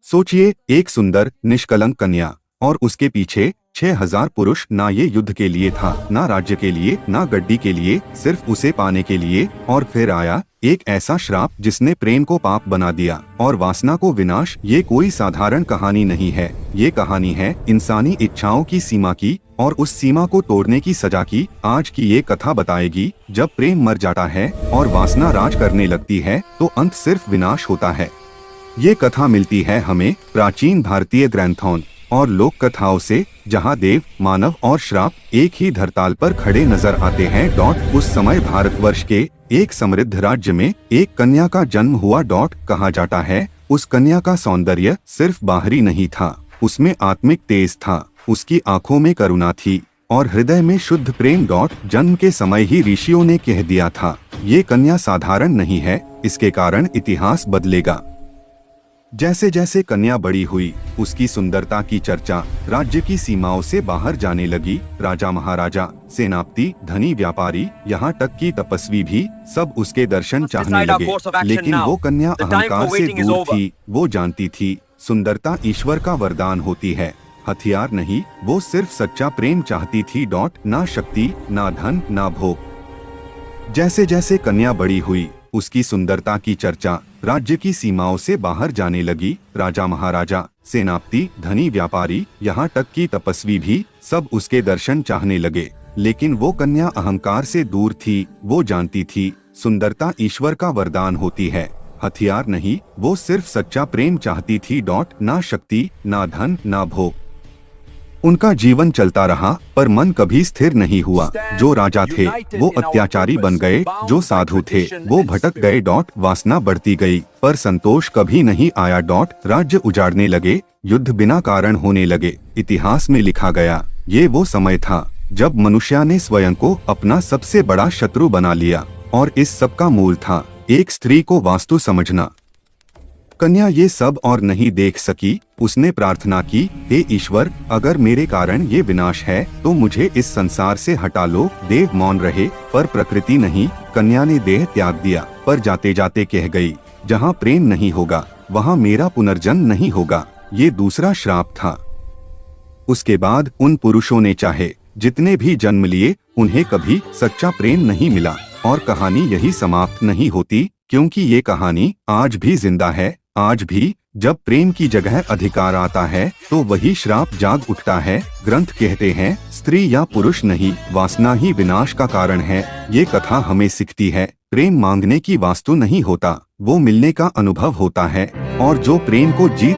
सोचिए, एक सुंदर निष्कलंक कन्या और उसके पीछे 6000 पुरुष। ना ये युद्ध के लिए था, ना राज्य के लिए, ना गड्डी के लिए, सिर्फ उसे पाने के लिए। और फिर आया एक ऐसा श्राप जिसने प्रेम को पाप बना दिया और वासना को विनाश। ये कोई साधारण कहानी नहीं है, ये कहानी है इंसानी इच्छाओं की सीमा की और उस सीमा को तोड़ने की सजा की। आज की ये कथा बताएगी, जब प्रेम मर जाता है और वासना राज करने लगती है तो अंत सिर्फ विनाश होता है। ये कथा मिलती है हमें प्राचीन भारतीय ग्रंथों और लोक कथाओं से, जहाँ देव, मानव और श्राप एक ही धरताल पर खड़े नजर आते हैं। उस समय भारतवर्ष के एक समृद्ध राज्य में एक कन्या का जन्म हुआ। कहा जाता है उस कन्या का सौंदर्य सिर्फ बाहरी नहीं था, उसमें आत्मिक तेज था। उसकी आंखों में करुणा थी और हृदय में शुद्ध प्रेम। जन्म के समय ही ऋषियों ने कह दिया था, ये कन्या साधारण नहीं है, इसके कारण इतिहास बदलेगा। जैसे जैसे कन्या बड़ी हुई, उसकी सुंदरता की चर्चा राज्य की सीमाओं से बाहर जाने लगी। राजा, महाराजा, सेनापति, धनी, व्यापारी, यहाँ तक कि तपस्वी भी सब उसके दर्शन चाहने लगे। लेकिन वो कन्या अहंकार से दूर थी। वो जानती थी सुंदरता ईश्वर का वरदान होती है, हथियार नहीं। वो सिर्फ सच्चा प्रेम चाहती थी। ना शक्ति, ना धन, ना भोग। जैसे जैसे कन्या बड़ी हुई, उसकी सुंदरता की चर्चा राज्य की सीमाओं से बाहर जाने लगी। राजा, महाराजा, सेनापति, धनी, व्यापारी, यहाँ तक कि तपस्वी भी सब उसके दर्शन चाहने लगे। लेकिन वो कन्या अहंकार से दूर थी। वो जानती थी सुंदरता ईश्वर का वरदान होती है, हथियार नहीं। वो सिर्फ सच्चा प्रेम चाहती थी। ना शक्ति, ना धन, ना भोग। उनका जीवन चलता रहा पर मन कभी स्थिर नहीं हुआ। जो राजा थे वो अत्याचारी बन गए, जो साधु थे वो भटक गए। वासना बढ़ती गई पर संतोष कभी नहीं आया। राज्य उजाड़ने लगे, युद्ध बिना कारण होने लगे। इतिहास में लिखा गया, ये वो समय था जब मनुष्य ने स्वयं को अपना सबसे बड़ा शत्रु बना लिया। और इस सब का मूल था एक स्त्री को वास्तु समझना। कन्या ये सब और नहीं देख सकी। उसने प्रार्थना की, हे ईश्वर, अगर मेरे कारण ये विनाश है तो मुझे इस संसार से हटा लो। देव मौन रहे पर प्रकृति नहीं। कन्या ने देह त्याग दिया पर जाते जाते कह गई, जहाँ प्रेम नहीं होगा वहाँ मेरा पुनर्जन्म नहीं होगा। ये दूसरा श्राप था। उसके बाद उन पुरुषों ने चाहे जितने भी जन्म लिए, उन्हें कभी सच्चा प्रेम नहीं मिला। और कहानी यही समाप्त नहीं होती, क्योंकि ये कहानी आज भी जिंदा है। आज भी जब प्रेम की जगह अधिकार आता है तो वही श्राप जाग उठता है। ग्रंथ कहते हैं, स्त्री या पुरुष नहीं, वासना ही विनाश का कारण है। ये कथा हमें सिखाती है, प्रेम मांगने की वास्तु नहीं होता, वो मिलने का अनुभव होता है। और जो प्रेम को जीत